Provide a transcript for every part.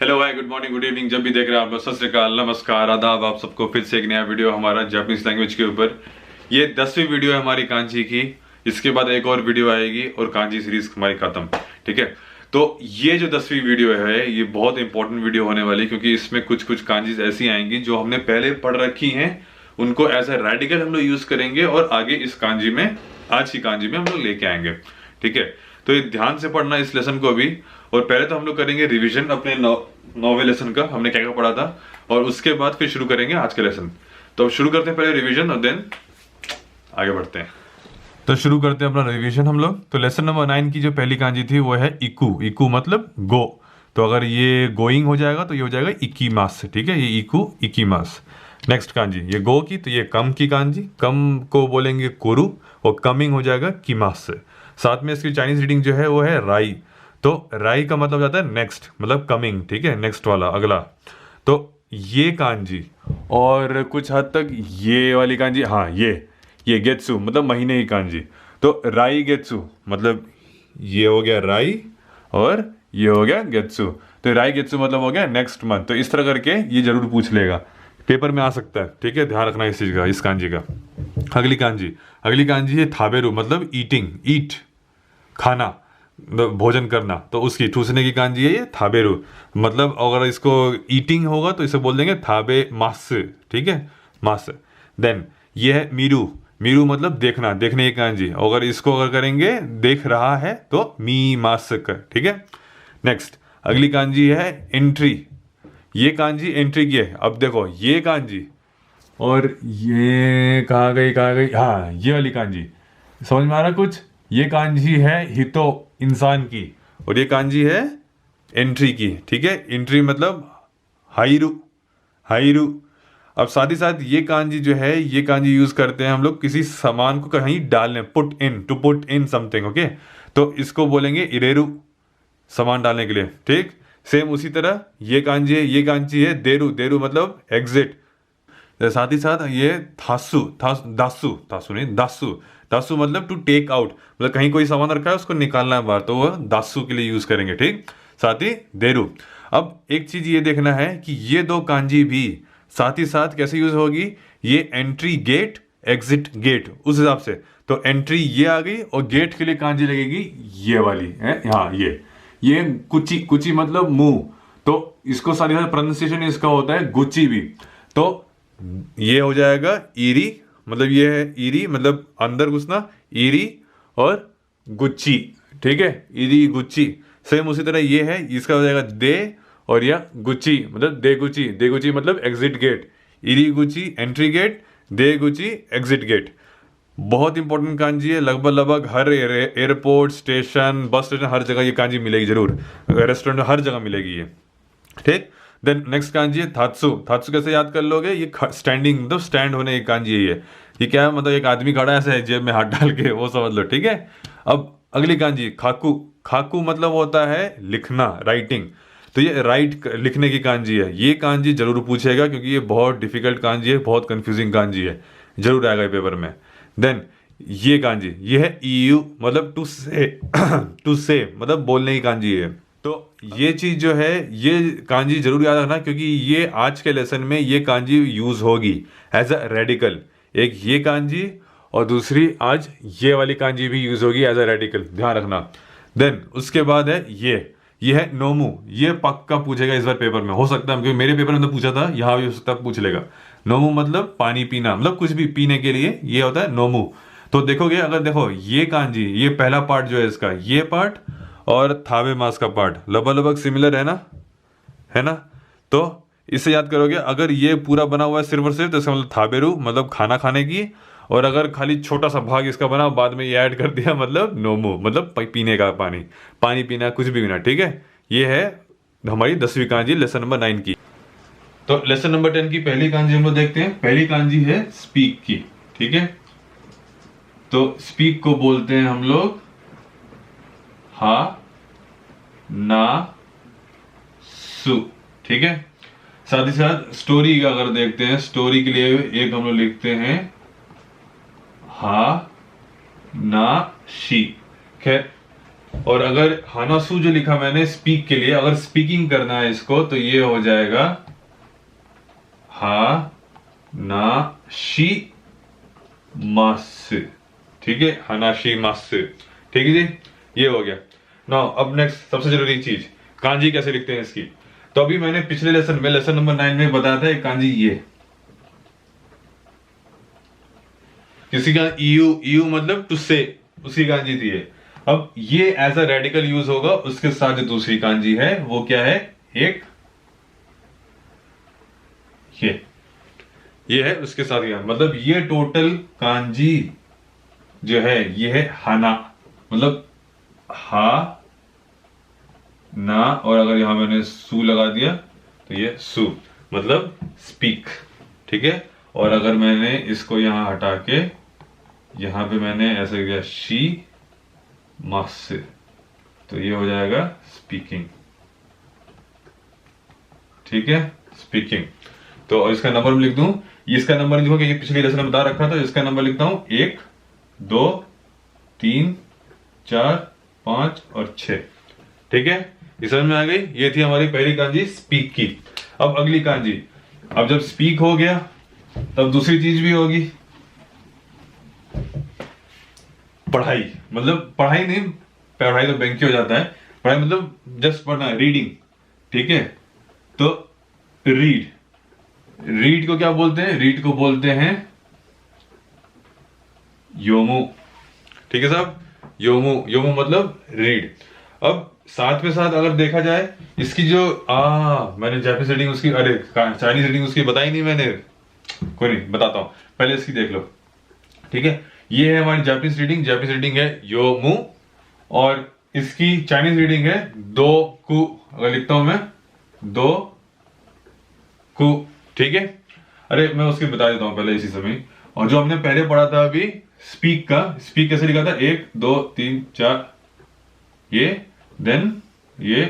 Hello hi, good morning, good evening, जब भी देख रहे हैं आप लोग, सत श्री अकाल, नमस्कार, आदाब। आप सबको फिर से एक नया वीडियो हमारा जापानीज लैंग्वेज के ऊपर। ये 10वीं वीडियो है हमारी कांजी की। इसके बाद एक और वीडियो आएगी और कांजी सीरीज हमारी खत्म। ठीक है, तो ये जो 10वीं वीडियो है ये बहुत इंपॉर्टेंट वीडियो होने वाली, क्योंकि इसमें कुछ कुछ कांजीज ऐसी आएंगी जो हमने पहले पढ़ रखी हैं, उनको एज ए रेडिकल हम लोग यूज करेंगे और आगे इस कांजी में, आज की कांजी में हम लोग लेके आएंगे। ठीक है, तो ये ध्यान से पढ़ना इस लेसन को भी। और पहले तो हम लोग करेंगे रिवीजन अपने नौवे लेसन का, हमने क्या क्या पढ़ा था, और उसके बाद फिर शुरू करेंगे आज के लेसन। तो अब शुरू करते हैं पहले रिवीजन और देन आगे बढ़ते हैं। तो शुरू करते हैं अपना रिवीजन हम लोग। तो लेसन नंबर 9 की जो पहली कांजी थी वो है इकू। इकू मतलब गो। तो अगर ये गोइंग हो जाएगा तो ये हो जाएगा इकीमास। ठीक है, ये इकू इकीमास। नेक्स्ट कांजी ये गो की, तो ये कम की कांजी, कम को बोलेंगे कोरु और कमिंग हो जाएगा किमास। साथ में इसकी चाइनीज रीडिंग जो है वो है राई। तो राई का मतलब जाता है नेक्स्ट, मतलब कमिंग। ठीक है, नेक्स्ट वाला, अगला। तो ये कांजी और कुछ हद तक ये वाली कांजी, हाँ ये गेत्सु मतलब महीने की कांजी। तो राई गेत्सु मतलब ये हो गया राई और ये हो गया गेत्सु। तो राई गेत्सु मतलब हो गया नेक्स्ट मंथ। तो इस तरह करके ये जरूर पूछ लेगा, पेपर में आ सकता है। ठीक है, ध्यान रखना इस चीज का, इस कांजी का। अगली कांजी है थाबेरु मतलब ईटिंग, ईट खाना, भोजन करना। तो उसकी ठूसने की कांजी है ये थाबेरु। मतलब अगर इसको ईटिंग होगा तो इसे बोल देंगे थाबे मास। ठीक है, मास। देन ये है मीरू। मीरू मतलब देखना, देखने की कांजी। अगर इसको अगर करेंगे देख रहा है तो मी मास कर। ठीक है, नेक्स्ट अगली कांजी है एंट्री। ये कांजी एंट्री की है। अब देखो ये कांजी और ये कहाँ गई, हाँ ये वाली कांजी। समझ में आ रहा कुछ? ये कांजी है हितो, इंसान की, और ये कांजी है एंट्री की। ठीक है, एंट्री मतलब हाइरु, हाइरु। अब साथ ही साथ ये कांजी जो है, ये कांजी यूज करते हैं हम लोग किसी सामान को कहीं डालने, put in, to put in something. Okay, तो इसको बोलेंगे इरेरु, सामान डालने के लिए। ठीक, सेम उसी तरह ये कांजी है देरु। देरु मतलब एग्जिट। साथ ही साथ ये थासु, दासु नहीं, दासु मतलब टू टेक आउट, मतलब कहीं कोई सामान रखा है उसको निकालना है बाहर, तो वो दासु के लिए यूज करेंगे। ठीक, साथ ही देरु। अब एक चीज ये देखना है कि ये दो कांजी भी साथ ही साथ कैसे यूज होगी, ये एंट्री गेट, एग्जिट गेट, उस हिसाब से। तो एंट्री ये आ गई और गेट के लिए कांजी लगेगी ये वाली है, हाँ ये कुची। कुची मतलब मुंह। तो इसको साथ ही साथ प्रोनाउंसिएशन इसका होता है गुची भी। तो ये हो जाएगा ईरी, मतलब ये है ईरी मतलब अंदर घुसना, ईरी और गुच्ची। ठीक है, ईरी गुच्ची। सेम उसी तरह ये है, इसका हो जाएगा दे और या गुच्ची मतलब दे गुच्ची। दे गुच्ची मतलब एग्जिट गेट, ईरी गुच्ची एंट्री गेट, दे गुच्ची एग्जिट गेट। बहुत इंपॉर्टेंट कांजी है, लगभग हर एयरपोर्ट, स्टेशन, बस स्टेशन, हर जगह ये कांजी मिलेगी जरूर। रेस्टोरेंट में हर जगह मिलेगी ये। ठीक, देन नेक्स्ट कांजी है थात्सु। थात्सु कैसे याद कर लोगे, ये स्टैंडिंग मतलब स्टैंड होने की कांजी है ये क्या है, मतलब एक आदमी खड़ा है ऐसे जेब में हाथ डाल के, वो समझ लो। ठीक है, अब अगली कांजी खाकू। खाकू मतलब होता है लिखना, राइटिंग। तो ये राइट लिखने की कांजी है। ये कांजी जरूर पूछेगा क्योंकि ये बहुत डिफिकल्ट कांजी है, बहुत कंफ्यूजिंग कांजी है, जरूर आएगा पेपर में। देन ये कांजी, ये है ईयू मतलब टू से टू से मतलब बोलने की कांजी है। तो ये चीज जो है, ये कांजी जरूर याद रखना क्योंकि ये आज के लेसन में ये कांजी यूज होगी एज अ रेडिकल। एक ये कांजी और दूसरी आज ये वाली कांजी भी यूज होगी एज अ रेडिकल, ध्यान रखना। देन उसके बाद है ये है नोमू। ये पक्का पूछेगा इस बार पेपर में, हो सकता है क्योंकि मेरे पेपर में तो पूछा था, यहाँ भी हो सकता है पूछ लेगा। नोमू मतलब पानी पीना, मतलब कुछ भी पीने के लिए ये होता है नोमू। तो देखोगे, अगर देखो ये कांजी, ये पहला पार्ट जो है इसका, ये पार्ट और थाबे मास का पार्ट लगभग सिमिलर है ना। तो इससे याद करोगे, अगर ये पूरा बना हुआ है सिर्फ और सिर्फ, तो इसका मतलब थाबेरु मतलब खाना खाने की, और अगर खाली छोटा सा भाग इसका बना बाद में ये ऐड कर दिया मतलब नोमू मतलब पीने का, पानी पीना, कुछ भी पीना। ठीक है, ये है हमारी 10वीं कांजी लेसन नंबर 9 की। तो लेसन नंबर 10 की पहली कांजी हम लोग देखते हैं। पहली कांजी है स्पीक की। ठीक है, तो स्पीक को बोलते हैं हम लोग हा ना सु। ठीक है, साथ ही साथ स्टोरी का अगर देखते हैं, स्टोरी के लिए एक हम लोग लिखते हैं हा ना शी। खैर और अगर हानासु जो लिखा मैंने स्पीक के लिए, अगर स्पीकिंग करना है इसको तो ये हो जाएगा हा ना शी मास। ठीक है, हानाशी मास। ठीक है जी, ये हो गया। नाउ अब नेक्स्ट सबसे जरूरी चीज, कांजी कैसे लिखते हैं इसकी। तो अभी मैंने पिछले लेसन में, लेसन नंबर 9 में बताया था एक कांजी ये, किसी का ईयू, ईयू मतलब टू से, उसी कांजी थी ये। अब ये एज अ रेडिकल यूज होगा, उसके साथ जो दूसरी कांजी है वो क्या है, एक ये है, उसके साथ यह, मतलब ये टोटल कांजी जो है ये है हाना, मतलब हा ना, और अगर यहां मैंने सू लगा दिया तो ये सू, मतलब स्पीक। ठीक है, और अगर मैंने इसको यहां हटा के यहां पे मैंने ऐसे किया शी मास, तो ये हो जाएगा स्पीकिंग। ठीक है, स्पीकिंग। तो इसका नंबर लिख दूं, इसका नंबर लिखो कि पिछली लेसन में बता रखा था, इसका नंबर लिखता हूं 1 2 3 4 5 और 6। ठीक है, ये समझ में आ गई। ये थी हमारी पहली कांजी स्पीक की। अब अगली कांजी, अब जब स्पीक हो गया तब दूसरी चीज भी होगी, पढ़ाई। मतलब पढ़ाई नहीं, पढ़ाई तो बैंक की हो जाता है, पढ़ाई मतलब जस्ट पढ़ना, रीडिंग। ठीक है, तो रीड, रीड को क्या बोलते हैं, रीड को बोलते हैं योमू। ठीक है साहब, योमू, योमू मतलब रीड। अब साथ में साथ अगर देखा जाए इसकी जो मैंने जापानीज रीडिंग उसकी, अरे चाइनीज रीडिंग उसकी बताई नहीं मैंने, कोई नहीं बताता हूं, पहले इसकी देख लो। ठीक है, ये है हमारी जापानीज रीडिंग, जापानीज रीडिंग है योमू, और इसकी चाइनीज रीडिंग है दो कु, अगर लिखता हूं मैं दो कु। ठीक है, अरे मैं उसकी बता देता हूं पहले इसी समय। और जो हमने पहले पढ़ा था अभी स्पीक का, स्पीक कैसे लिखा था, 1 2 3 4, ये देन ये।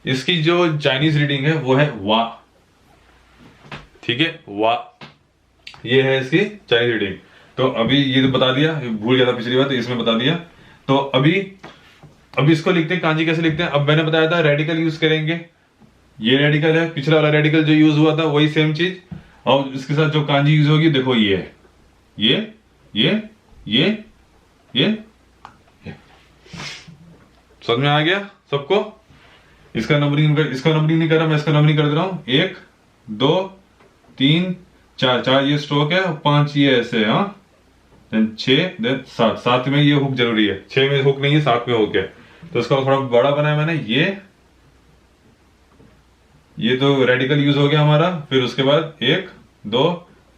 इसकी जो चाइनीज रीडिंग है वो है वा। ठीक है, वा, ये है इसकी चाइनीज रीडिंग। तो अभी ये तो बता दिया, भूल गया था पिछली बार, तो इसमें बता दिया। तो अभी इसको लिखते हैं, कांजी कैसे लिखते हैं। अब मैंने बताया था रेडिकल यूज करेंगे, ये रेडिकल है, पिछला वाला रेडिकल जो यूज हुआ था वही सेम चीज। और इसके साथ जो कांजी यूज होगी देखो, ये है ये ये। समझ में आ गया सबको। इसका नंबरिंग नहीं कर रहा मैं, इसका नंबरिंग कर दे रहा हूं, 1 2 3 4, 4 ये स्ट्रोक है, 5 ये ऐसे, हाँ, देन 6, देन 7, 7 में ये हुक जरूरी है, 6 में हुक नहीं है, 7 में हुक है। तो इसका थोड़ा बड़ा बनाया मैंने, ये तो रेडिकल यूज हो गया हमारा। फिर उसके बाद 1 2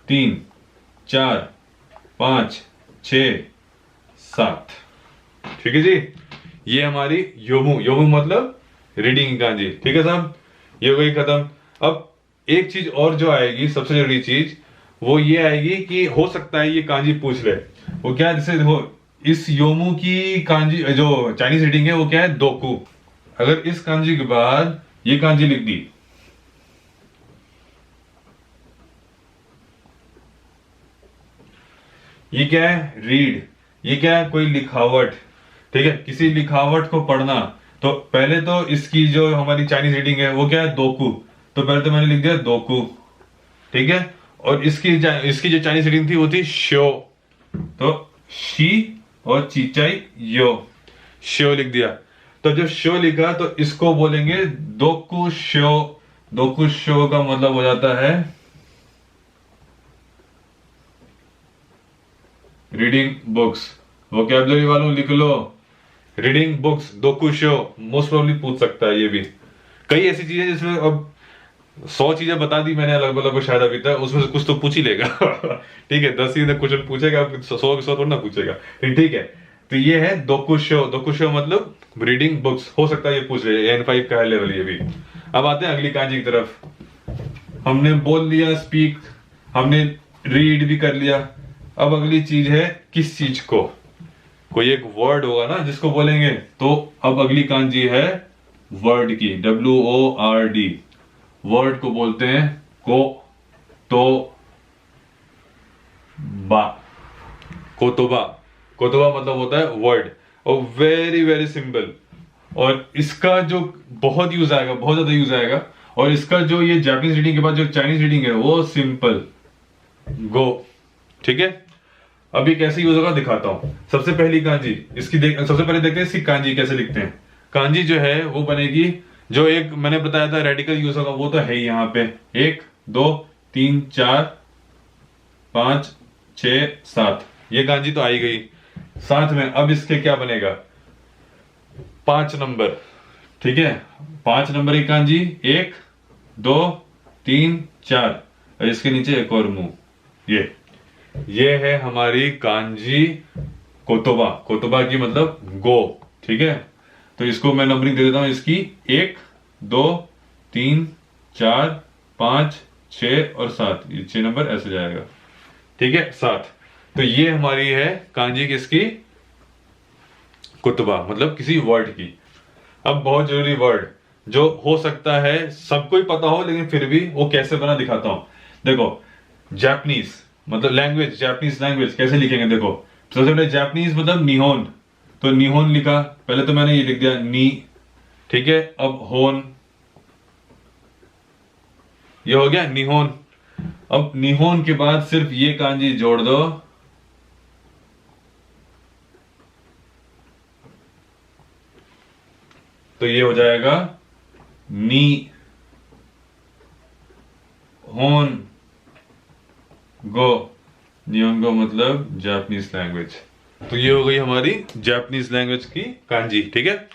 3 4 5 6 7। ठीक है जी, ये हमारी योमू, योमू मतलब रीडिंग कांजी। ठीक है साहब, ये हो गई खत्म। अब एक चीज और जो आएगी, सबसे जरूरी चीज, वो ये आएगी कि हो सकता है ये कांजी पूछ ले, वो क्या, जैसे देखो इस योमू की कांजी जो चाइनीज रीडिंग है वो क्या है, दोकू। अगर इस कांजी के बाद ये कांजी लिख दी, ये क्या है, रीड। ये क्या है, कोई लिखावट। ठीक है, किसी लिखावट को पढ़ना। तो पहले तो इसकी जो हमारी चाइनीज रीडिंग है वो क्या है, दोकू। तो पहले तो मैंने लिख दिया दोकू। ठीक है, और इसकी जो चाइनीज रीडिंग थी वो थी शो। तो शी और चीचाई यो, शो लिख दिया। तो जब शो लिखा तो इसको बोलेंगे दोकू शो। दोकू शो का मतलब हो जाता है रीडिंग बुक्स। वोकैबुलरी वालों लिख लो, रीडिंग बुक्स दोकुशो, मोस्ट प्रोबेबली पूछ सकता है ये भी। कई ऐसी चीजें जिसमें अब 100 चीजें बता दी मैंने अलग अलग, शायद अभी तक उसमें से कुछ तो पूछ ही लेगा। ठीक है, 10 ही क्वेश्चन पूछेगा, 100 के 100 थोड़ा ना पूछेगा। ठीक है, तो ये है दोकुशो। दोकुशो मतलब रीडिंग बुक्स, हो सकता है ये पूछ ले, N5 का है लेवल ये भी। अब आते हैं अगली कांजी की तरफ। हमने बोल लिया स्पीक, हमने रीड भी कर लिया। अब अगली चीज है किस चीज को, कोई एक वर्ड होगा ना जिसको बोलेंगे। तो अब अगली कांजी है वर्ड की, WORD। वर्ड को बोलते हैं को तो बा, कोतोबा। कोतोबा मतलब होता है वर्ड, और वेरी वेरी सिंपल। और इसका जो बहुत यूज आएगा, बहुत ज्यादा यूज आएगा। और इसका जो ये जापानीज रीडिंग के बाद जो चाइनीज रीडिंग है वो सिंपल गो। ठीक है, अब ये कैसे यूज होगा दिखाता हूं। सबसे पहली कांजी इसकी सबसे पहले देखते हैं इसकी कांजी कैसे लिखते हैं। कांजी जो है वो बनेगी, जो एक मैंने बताया था रेडिकल यूज होगा वो तो है ही यहाँ पे। 1 2 3 4 5 6 7, ये कांजी तो आई गई। साथ में अब इसके क्या बनेगा, 5 नंबर। ठीक है, 5 नंबर की कांजी, 1 2 3 4, और इसके नीचे एक और मुंह। ये है हमारी कांजी कोतोबा। कोतोबा की मतलब गो। ठीक है, तो इसको मैं नंबरिंग दे देता हूं इसकी, 1 2 3 4 5 6 और 7, ये 6 नंबर ऐसे जाएगा। ठीक है, 7। तो ये हमारी है कांजी किसकी, कुतबा, मतलब किसी वर्ड की। अब बहुत जरूरी वर्ड जो हो सकता है सबको ही पता हो, लेकिन फिर भी वो कैसे बना दिखाता हूं। देखो, जापानीज मतलब लैंग्वेज, जापानीज लैंग्वेज कैसे लिखेंगे। देखो, सबसे पहले जापानीज मतलब निहोन, तो निहोन लिखा, पहले तो मैंने ये लिख दिया नी। ठीक है, अब होन, ये हो गया निहोन। अब निहोन के बाद सिर्फ ये कांजी जोड़ दो, तो ये हो जाएगा नी होन गो। नियोन गो मतलब जापानीज लैंग्वेज। तो ये हो गई हमारी जापानीज लैंग्वेज की कांजी। ठीक है,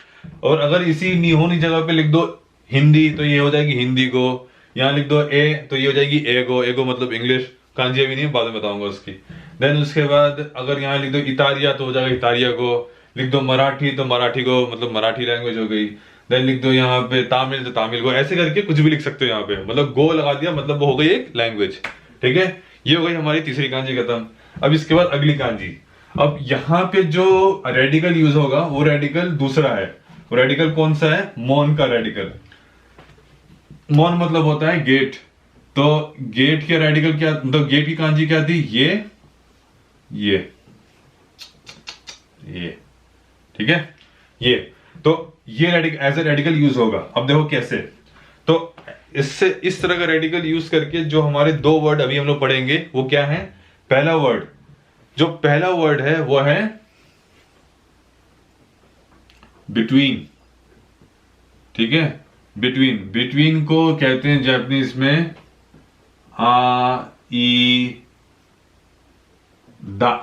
और अगर इसी निहोन की जगह पे लिख दो हिंदी, तो ये हो जाएगी हिंदी गो। यहाँ लिख दो ए, तो ये हो जाएगी एगो। एगो मतलब इंग्लिश। कांजी अभी नहीं, बाद में बताऊंगा उसकी। देन उसके बाद अगर यहाँ लिख दो इतारिया, तो हो जाएगा इतारिया गो। लिख दो मराठी, तो मराठी गो मतलब मराठी लैंग्वेज हो गई। देन लिख दो यहाँ पे तामिल, तो तामिल गो। ऐसे करके कुछ भी लिख सकते हो यहाँ पे, मतलब गो लगा दिया मतलब वो हो गई एक लैंग्वेज। ठीक है, ये हो गई हमारी तीसरी कांजी खत्म। अब इसके बाद अगली कांजी। अब यहाँ पे जो रेडिकल यूज होगा वो रेडिकल दूसरा है। वो रेडिकल कौन सा है, मौन का रेडिकल। मौन मतलब होता है गेट। तो गेट के रेडिकल क्या, मतलब गेट की कांजी क्या थी, ये। ठीक है, ये तो ये radical as a radical use होगा। अब देखो कैसे, तो इससे इस तरह का रेडिकल यूज करके जो हमारे दो वर्ड अभी हम लोग पढ़ेंगे वो क्या है। पहला वर्ड, जो पहला वर्ड है वो है बिटवीन। ठीक है, बिटवीन। बिटवीन को कहते हैं जापानीज में आ ई दा।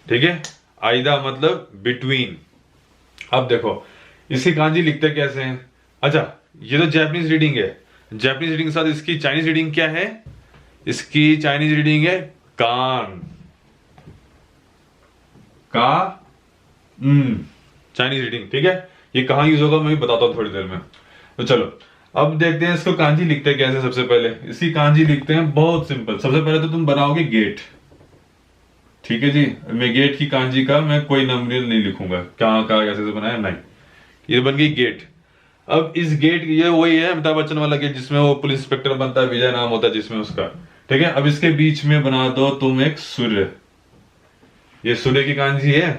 ठीक है, आईदा मतलब बिटवीन। अब देखो इसकी कांजी लिखते कैसे हैं। अच्छा, ये तो जापानीज रीडिंग है। जापानीज रीडिंग के साथ इसकी चाइनीज रीडिंग क्या है, इसकी चाइनीज रीडिंग है कान का चाइनीज रीडिंग। ठीक है, ये कहां यूज होगा मैं भी बताता हूं थोड़ी देर में। तो चलो अब देखते हैं इसको कांजी लिखते हैं कैसे। सबसे पहले इसकी कांजी लिखते हैं बहुत सिंपल। सबसे पहले तो तुम बनाओगे गेट। ठीक है जी, मैं गेट की कांजी का मैं कोई नंबर नहीं लिखूंगा, कहां का कैसे से बनाया, नहीं। ये बन गई गेट। अब इस गेट, ये वही है अमिताभ बच्चन वाला गेट जिसमें वो पुलिस इंस्पेक्टर बनता है, विजय नाम होता है जिसमें उसका। ठीक है, अब इसके बीच में बना दो तुम एक सूर्य। ये सूर्य की कांजी है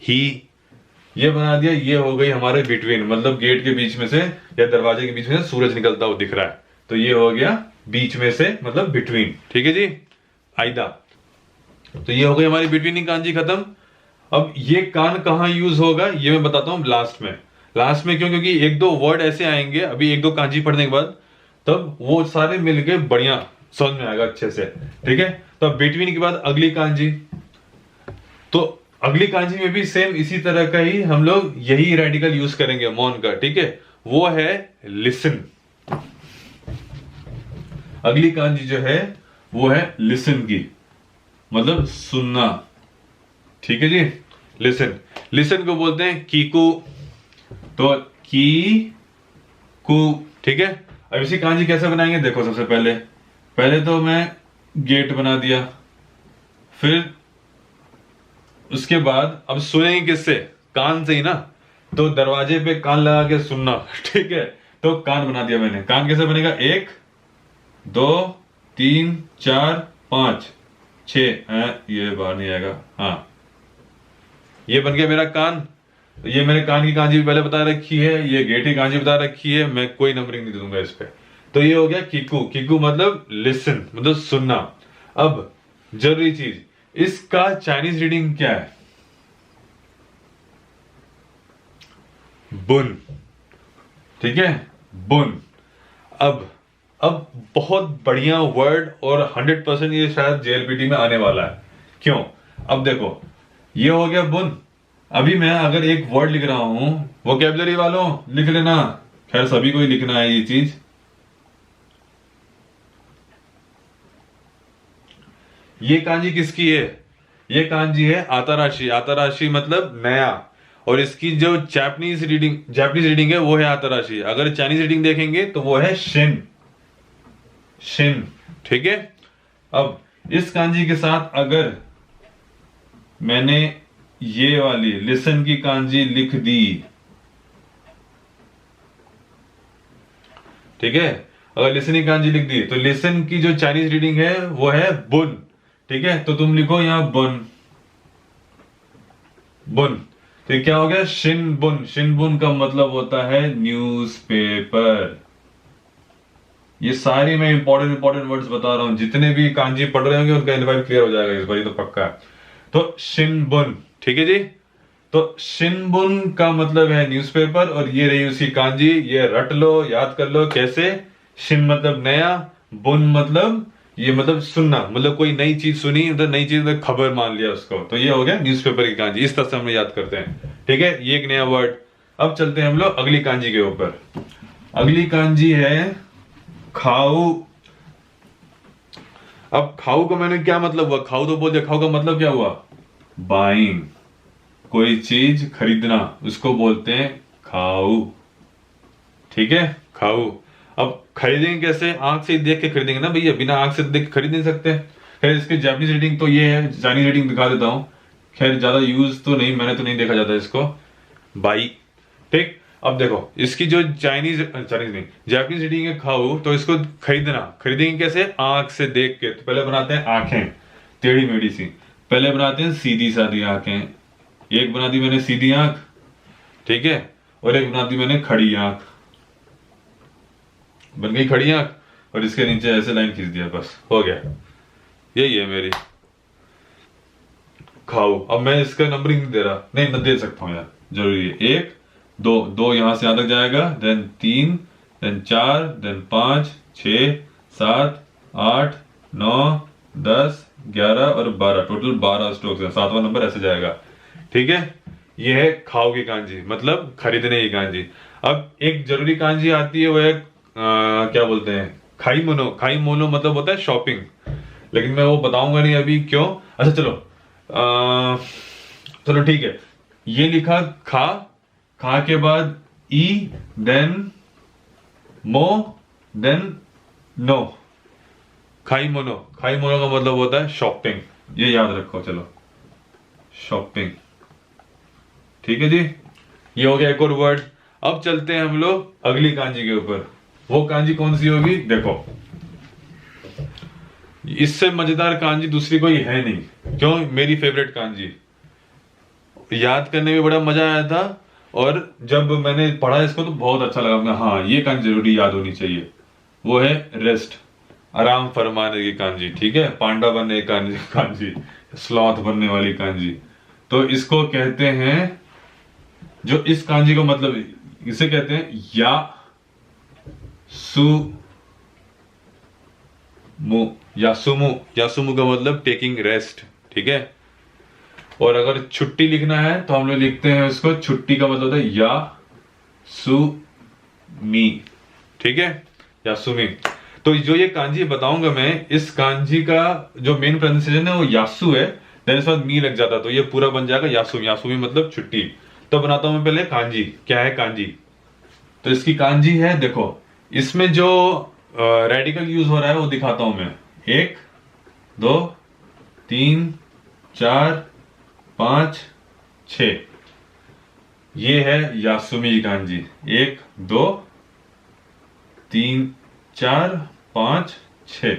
ही, ये बना दिया। ये हो गई हमारे बिटवीन, मतलब गेट के बीच में से या दरवाजे के बीच में से सूरज निकलता हुआ दिख रहा है, तो ये हो गया बीच में से मतलब बिटवीन। ठीक है जी, आइदा। तो ये हो गई हमारी बिटवीन की कांजी खत्म। अब ये कान कहां यूज होगा ये मैं बताता हूं लास्ट में। लास्ट में क्यों, क्योंकि एक दो वर्ड ऐसे आएंगे अभी एक दो कांजी पढ़ने के बाद, तब वो सारे मिलके बढ़िया समझ में आएगा अच्छे से। ठीक है, तो बिटवीन के बाद अगली कांजी। तो अगली कांजी में भी सेम इसी तरह का ही हम लोग यही रेडिकल यूज करेंगे मौन का। ठीक है, वो है लिसन। अगली कांजी जो है वो है लिसन की, मतलब सुनना। ठीक है जी, लिसन। लिसन को बोलते हैं कीकू, तो की कू। ठीक है, अब इसी कांजी कैसे बनाएंगे देखो। सबसे पहले तो मैं गेट बना दिया, फिर उसके बाद अब सुनेंगे किससे, कान से ही ना। तो दरवाजे पे कान लगा के सुनना। ठीक है, तो कान बना दिया मैंने। कान कैसे बनेगा, 1 2 3 4 5 6, ये बाहर नहीं आएगा, हाँ ये बन गया मेरा कान। ये मैंने कान की कांजी भी पहले बता रखी है, ये गेट की कांजी बता रखी है, मैं कोई नंबरिंग नहीं दूंगा इस पे। तो ये हो गया किकू। किकू मतलब लिसन, मतलब सुनना। अब जरूरी चीज, इसका चाइनीज रीडिंग क्या है? बुन। ठीक है, बुन। अब बहुत बढ़िया वर्ड, और 100% ये शायद जेएलपीटी में आने वाला है। क्यों? अब देखो, ये हो गया बुन। अभी मैं अगर एक वर्ड लिख रहा हूं, वोकैबुलरी वालों लिख लेना, खैर सभी को ही लिखना है ये चीज। ये कांजी किसकी है? ये कांजी है आताराशी। आताराशी मतलब नया। और इसकी जो जापानीज रीडिंग है वो है आताराशी। अगर चाइनीज रीडिंग देखेंगे तो वो है शिन। शिन, ठीक है। अब इस कांजी के साथ अगर मैंने ये वाली लिसन की कांजी लिख दी, ठीक है, अगर लिसन की कांजी लिख दी तो लिसन की जो चाइनीज रीडिंग है वो है बुन। ठीक है, तो तुम लिखो यहां बुन। बुन, तो क्या हो गया? शिन बुन। शिन बुन का मतलब होता है न्यूज़पेपर। ये सारी मैं इंपॉर्टेंट वर्ड्स बता रहा हूं, जितने भी कांजी पढ़ रहे होंगे उनका इनवाइट क्लियर हो जाएगा इस बार, ये तो पक्का है। तो शिनबुन, ठीक है जी। तो शिनबुन का मतलब है न्यूज़पेपर, और ये रही उसकी कांजी। ये रट लो, याद कर लो कैसे। शिन मतलब नया, बुन मतलब ये मतलब सुनना, मतलब कोई नई चीज सुनी, मतलब नई चीज मतलब खबर मान लिया उसको। तो ये हो गया न्यूज़पेपर की कांजी। इस तरह से हम याद करते हैं, ठीक है। ये एक नया वर्ड। अब चलते हैं हम लोग अगली कांजी के ऊपर। अगली कांजी है खाऊ। अब खाऊ का मैंने क्या मतलब हुआ? खाऊ तो बोल दिया, खाऊ का मतलब क्या हुआ? बाइंग, कोई चीज खरीदना, उसको बोलते हैं खाऊ। ठीक है, खाऊ। अब खरीदेंगे कैसे? आंख से देख के खरीदेंगे ना भैया, बिना आंख से देख के खरीद नहीं सकते। खैर इसकी जापानीज रीडिंग तो ये है, चाइनीज रीडिंग दिखा देता हूं। खैर ज्यादा यूज तो नहीं, मैंने तो नहीं देखा जाता इसको। बाई, ठीक। अब देखो, इसकी जो चाइनीज नहीं, जापानीज रीडिंग है खाऊ, तो इसको खरीदना, खरीदेंगे कैसे? आंख से देख के। तो पहले बनाते हैं आंखें टेढ़ी मेढ़ी सी, पहले बनाते हैं सीधी सादी आंखें। एक बना दी मैंने सीधी आंख, ठीक है, और एक बना दी मैंने खड़ी आंख। बन गई खड़ी आंख, और इसके नीचे ऐसे लाइन खींच दिया, बस हो गया। यही है मेरी खाऊ। अब मैं इसका नंबरिंग नहीं दे रहा, नहीं न दे सकता हूँ यार, जरूरी है। एक दो, दो यहां से यहां तक जाएगा, देन 3, देन 4, देन 5, 6, 7, 8, 9, 10, 11 और 12, टोटल 12 स्ट्रोक्स है। 7वां नंबर ऐसे जाएगा, ठीक है। ये है खाओ की कांजी, मतलब खरीदने की कांजी। अब एक जरूरी कांजी आती है, वो है क्या बोलते हैं, खाई मोनो। खाई मोनो मतलब होता है शॉपिंग, लेकिन मैं वो बताऊंगा नहीं अभी, क्यों। अच्छा चलो, चलो ठीक है। ये लिखा खा, खा के बाद ई, देन मो, देन नो। खाई मोनो। खाई मोनो का मतलब होता है शॉपिंग, ये याद रखो। चलो, शॉपिंग, ठीक है जी। ये हो गया एक और वर्ड। अब चलते हैं हम लोग अगली कांजी के ऊपर। वो कांजी कौन सी होगी? देखो, इससे मजेदार कांजी दूसरी कोई है नहीं। क्यों? मेरी फेवरेट कांजी, याद करने में बड़ा मजा आया था, और जब मैंने पढ़ा इसको तो बहुत अच्छा लगा। हाँ, ये कांजी जरूरी याद होनी चाहिए। वो है रेस्ट, आराम फरमाने की कांजी, ठीक है। पांडा बनने की कांजी, कांजी स्लॉथ बनने वाली कांजी। तो इसको कहते हैं, जो इस कांजी का मतलब, इसे कहते हैं या सु मु। यासुमु। यासुमु का मतलब टेकिंग रेस्ट, ठीक है। और अगर छुट्टी लिखना है तो हम लोग लिखते हैं उसको, छुट्टी का मतलब होता है या सु मी, ठीक है, यासुमी। तो जो ये कांजी बताऊंगा मैं, इस कांजी का जो मेन प्रोनाउंसिएशन है वो यासु है, देन इसके बाद मी लग जाता, तो ये पूरा बन जाएगा यासुमी। यासुमी मतलब छुट्टी। तो बनाता हूं मैं पहले कांजी। क्या है कांजी? तो इसकी कांजी है, देखो, इसमें जो रेडिकल यूज हो रहा है वो दिखाता हूं मैं। 1 2 3 4 5 6, ये है यासुमी की कांजी। 1 2 3 4 5 6।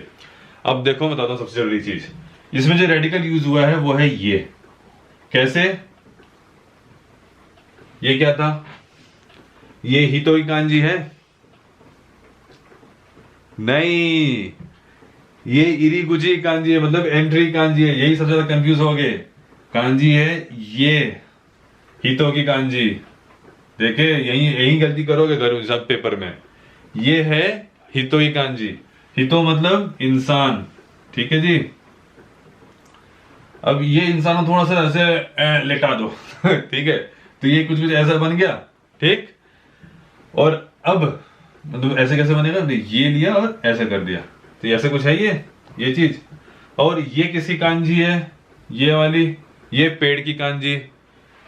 अब देखो, मैं बताता हूं सबसे जरूरी चीज, इसमें जो रेडिकल यूज हुआ है वो है ये। कैसे? ये क्या था? ये हितोई कांजी है? नहीं, ये इरीगुजी कांजी है, मतलब एंट्री कांजी है। यही सबसे ज्यादा कंफ्यूज हो गए। कांजी है ये हितो की कांजी। देखे, यही यही गलती करोगे घर सब पेपर में। ये है हितोई कांजी। हितो मतलब इंसान, ठीक है जी। अब ये इंसान को थोड़ा सा ऐसे लेटा दो ठीक है, तो ये कुछ कुछ ऐसा बन गया, ठीक। और अब मतलब ऐसे कैसे बनेगा? ये लिया और ऐसे कर दिया, तो ऐसे कुछ है ये चीज। और ये किसी कांजी है, ये वाली, ये पेड़ की कांजी।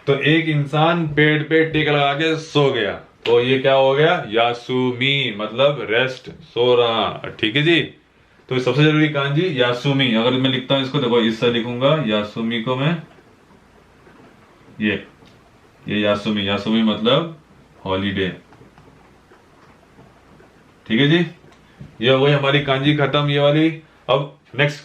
तो एक इंसान पेड़ पे टेक लगा के सो गया, तो ये क्या हो गया? यासुमी, मतलब रेस्ट, सो रहा, ठीक है जी। तो सबसे जरूरी कांजी यासुमी। अगर मैं लिखता हूं इसको, देखो इससे लिखूंगा यासुमी को मैं, ये यासुमी। यासुमी मतलब हॉलीडे, ठीक है जी। ये हो गई हमारी कांजी खत्म, ये वाली। अब नेक्स्ट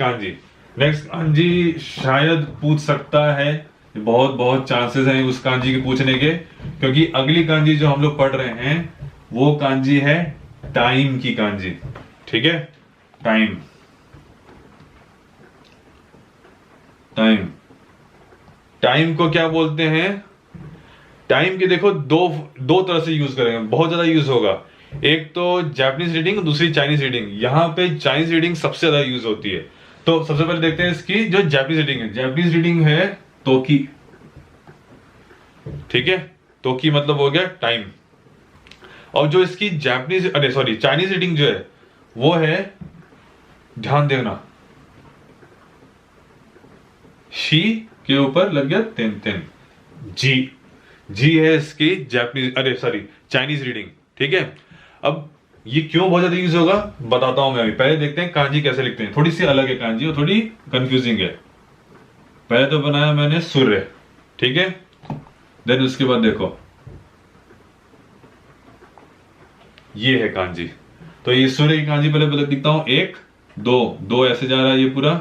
कांजी शायद पूछ सकता है, बहुत बहुत चांसेस हैं उस कांजी के पूछने के, क्योंकि अगली कांजी जो हम लोग पढ़ रहे हैं वो कांजी है टाइम की कांजी, ठीक है। टाइम, टाइम, टाइम को क्या बोलते हैं? टाइम के देखो दो तरह से यूज करेंगे, बहुत ज्यादा यूज होगा। एक तो जापानीज रीडिंग, दूसरी चाइनीज रीडिंग। यहाँ पे चाइनीज रीडिंग सबसे ज्यादा यूज होती है। तो सबसे पहले देखते हैं इसकी जो जापानीज रीडिंग है। जापानीज रीडिंग है तोकी, ठीक है। तोकी मतलब हो गया टाइम। और जो इसकी चाइनीज रीडिंग जो है वो है, ध्यान देना, शी के ऊपर लग गया तेन तेन, जी। जी है इसकी चाइनीज रीडिंग, ठीक है। अब ये क्यों बहुत ज्यादा यूज होगा बताता हूं मैं अभी। पहले देखते हैं कांजी कैसे लिखते हैं। थोड़ी सी अलग है कांजी और थोड़ी कंफ्यूजिंग है। पहले तो बनाया मैंने सूर्य, ठीक है। देन उसके बाद देखो ये है कांजी। तो ये सूर्य की कांजी पहले पहले लिखता हूं। 1 2, 2 ऐसे जा रहा है ये पूरा,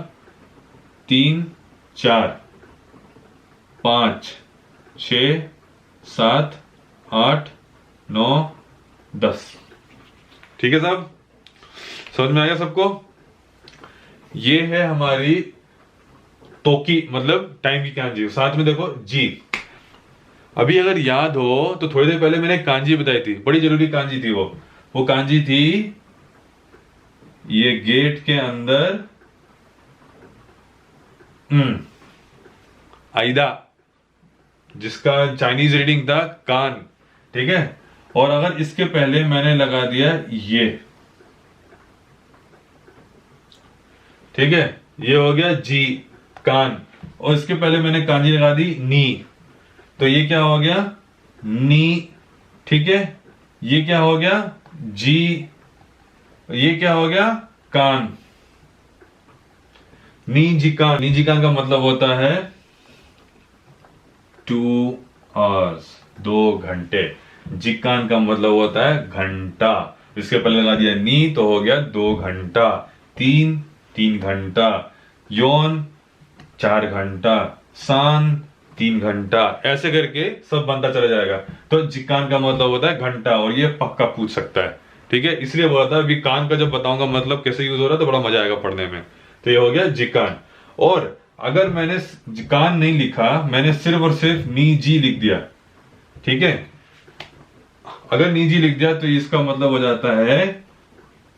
3 4 5 6 7 8 9 10, ठीक है साहब, समझ में आ गया सबको? ये है हमारी तोकी, मतलब टाइम की कांजी। साथ में देखो जी। अभी अगर याद हो तो थोड़ी देर पहले मैंने कांजी बताई थी, बड़ी जरूरी कांजी थी वो कांजी थी ये गेट के अंदर आइदा, जिसका चाइनीज रीडिंग था कान, ठीक है। और अगर इसके पहले मैंने लगा दिया ये, ठीक है, ये हो गया जी कान। और इसके पहले मैंने कांजी लगा दी नी, तो ये क्या हो गया? नी, ठीक है। ये क्या हो गया? जी। ये क्या हो गया? कान। नीजिकान, नीजिकान का मतलब होता है 2 hours, 2 घंटे। जिकान का मतलब होता है घंटा। इसके पहले लगा दिया नी तो हो गया 2 घंटा। 3 घंटा। योन 4 घंटा। सान 3 घंटा। ऐसे करके सब बनता चला जाएगा। तो जिकान का मतलब होता है घंटा, और ये पक्का पूछ सकता है, ठीक है। इसलिए बोला था अभी कान का जब बताऊंगा मतलब कैसे यूज हो रहा है तो बड़ा मजा आएगा पढ़ने में। तो ये हो गया जिकान। और अगर मैंने जिकान नहीं लिखा, मैंने सिर्फ और सिर्फ नीजी लिख दिया, ठीक है। अगर नीजी लिख दिया तो इसका मतलब हो जाता है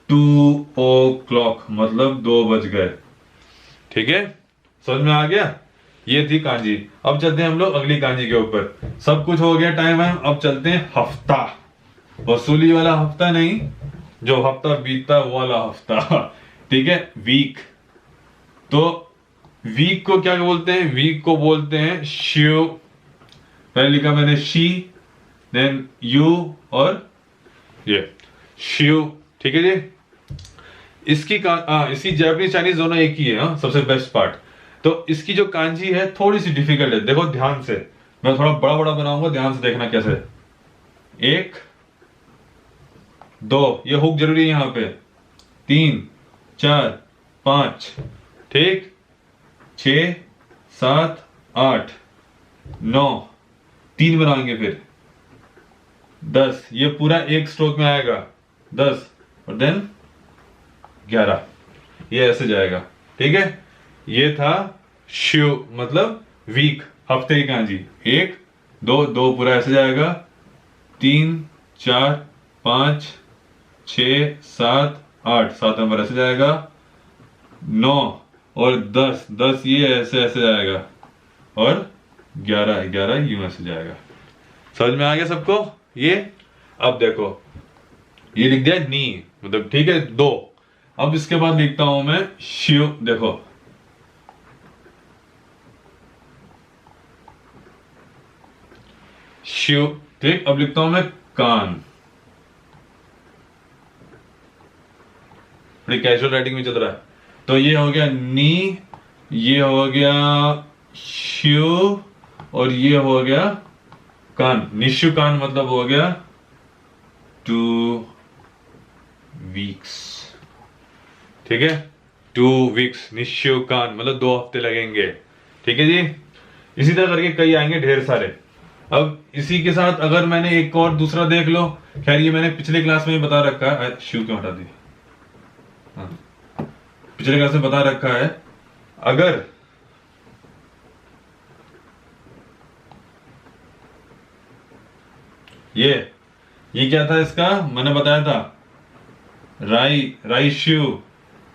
2 o'clock, मतलब 2 बज गए, ठीक है। समझ में आ गया? ये थी कांजी। अब चलते हैं हम लोग अगली कांजी के ऊपर। सब कुछ हो गया टाइम है, अब चलते हैं हफ्ता। वसूली वाला हफ्ता नहीं, जो हफ्ता बीतता वो वाला हफ्ता, ठीक है। वीक। तो वीक को क्या बोलते हैं? वीक को बोलते हैं शिव। पहले लिखा मैंने शी, देन यू, और ये शिव, ठीक है जी। इसकी जापानीज चाइनीज दोनों एक ही है, हाँ, सबसे बेस्ट पार्ट। तो इसकी जो कांजी है थोड़ी सी डिफिकल्ट है। देखो ध्यान से, मैं थोड़ा बड़ा बड़ा बनाऊंगा, ध्यान से देखना कैसे। 1 2, ये हुक जरूरी है यहां पे। 3 4 5, ठीक। 6 7 8 9, 3 बनाएंगे फिर 10, ये पूरा एक स्ट्रोक में आएगा 10 और देन 11, ये ऐसे जाएगा। ठीक है, ये था शिव मतलब वीक, हफ्ते की कांजी। 1 2 2 पूरा ऐसे जाएगा, 3 4 5 6 7 8, 7 नंबर ऐसे जाएगा, 9 और 10 10 ये ऐसे ऐसे जाएगा, और 11 11 यूं ऐसे जाएगा। समझ में आ गया सबको ये? अब देखो ये लिख दिया नी मतलब, ठीक है 2। अब इसके बाद लिखता हूं मैं शिव, देखो शिव, ठीक। अब लिखता हूं मैं कान, थोड़ी कैजुअल राइटिंग में चल रहा है। तो ये हो गया नी, ये हो गया शिव, और ये हो गया कान। निशु कान मतलब हो गया 2 वीक्स। ठीक है, 2 वीक्स निशु कान मतलब 2 हफ्ते लगेंगे। ठीक है जी, इसी तरह करके कई आएंगे ढेर सारे। अब इसी के साथ अगर मैंने एक और दूसरा देख लो, खैर ये मैंने पिछले क्लास में बता रखा है, शिव क्यों हटा दी, हाँ पिछले क्लास में बता रखा है। अगर ये क्या था इसका, मैंने बताया था राइशु,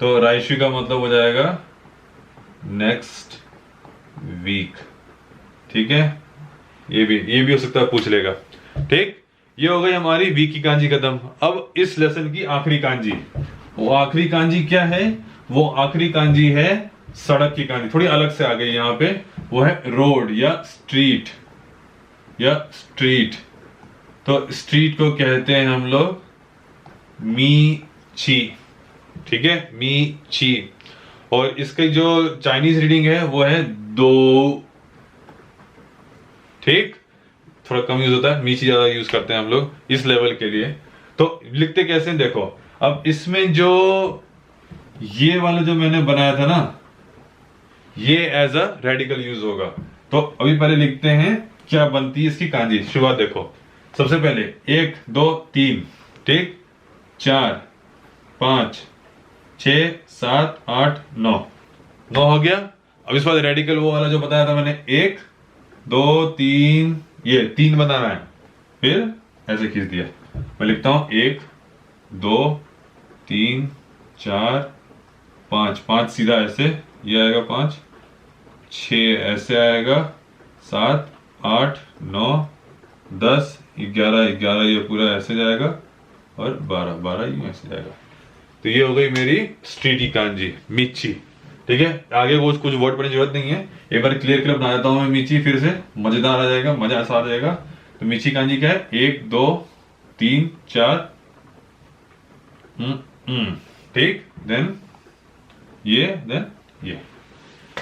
तो राइशु का मतलब हो जाएगा नेक्स्ट वीक। ठीक है, ये भी हो सकता है पूछ लेगा। ठीक, ये हो गई हमारी वीक की कांजी खत्म। अब इस लेसन की आखिरी कांजी, वो आखिरी कांजी क्या है? वो आखिरी कांजी है सड़क की कांजी, थोड़ी अलग से आ गई यहाँ पे, वो है रोड या स्ट्रीट, तो स्ट्रीट को कहते हैं हम लोग मीची। ठीक है, मीची। और इसकी जो चाइनीज रीडिंग है वो है 2। ठीक, थोड़ा कम यूज होता है, मीची ज्यादा यूज करते हैं हम लोग इस लेवल के लिए। तो लिखते कैसे हैं देखो, अब इसमें जो ये वाला जो मैंने बनाया था ना, ये एज अ रेडिकल यूज होगा। तो अभी पहले लिखते हैं क्या बनती है इसकी कांजी। शुरुआत देखो, सबसे पहले 1 2 3, ठीक, 4 5 6 7 8 9 हो गया। अब इस बाद रेडिकल वो वाला जो बताया था मैंने, 1 2 3, ये 3 बनाना है, फिर ऐसे खींच दिया। मैं लिखता हूं 1 2 3 4 5, 5 सीधा ऐसे, ये आएगा 5 6 ऐसे आएगा, 7 8 9 10 11 11, ये पूरा ऐसे जाएगा, और 12 12 ये ऐसे जाएगा। तो ये हो गई मेरी स्ट्रीट की कांजी मीची। ठीक है, आगे कुछ वर्ड पढ़ने की जरूरत नहीं है, एक बार क्लियर बना देता हूं मैं मीची, फिर से मजेदार आ जाएगा, मजा ऐसा आ जाएगा। तो मीची कांजी क्या है? 1 2 3 4, ठीक, देन ये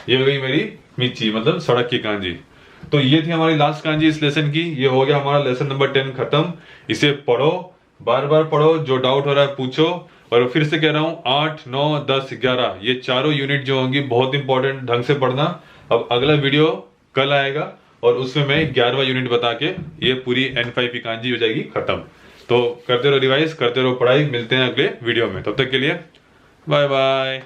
हो गई मेरी मीची मतलब सड़क की कांजी। तो ये थी हमारी लास्ट कांजी इस लेसन की। ये हो गया हमारा लेसन नंबर 10 खत्म। इसे पढ़ो, बार बार पढ़ो, जो डाउट हो रहा है पूछो। और फिर से कह रहा हूं 8 9 10 11 ये चारों यूनिट जो होंगी बहुत इंपॉर्टेंट, ढंग से पढ़ना। अब अगला वीडियो कल आएगा और उसमें मैं 11वां यूनिट बता के ये पूरी N5 की कांजी हो जाएगी खत्म। तो करते रहो रिवाइज, करते रहो पढ़ाई। मिलते हैं अगले वीडियो में, तब तक के लिए बाय बाय।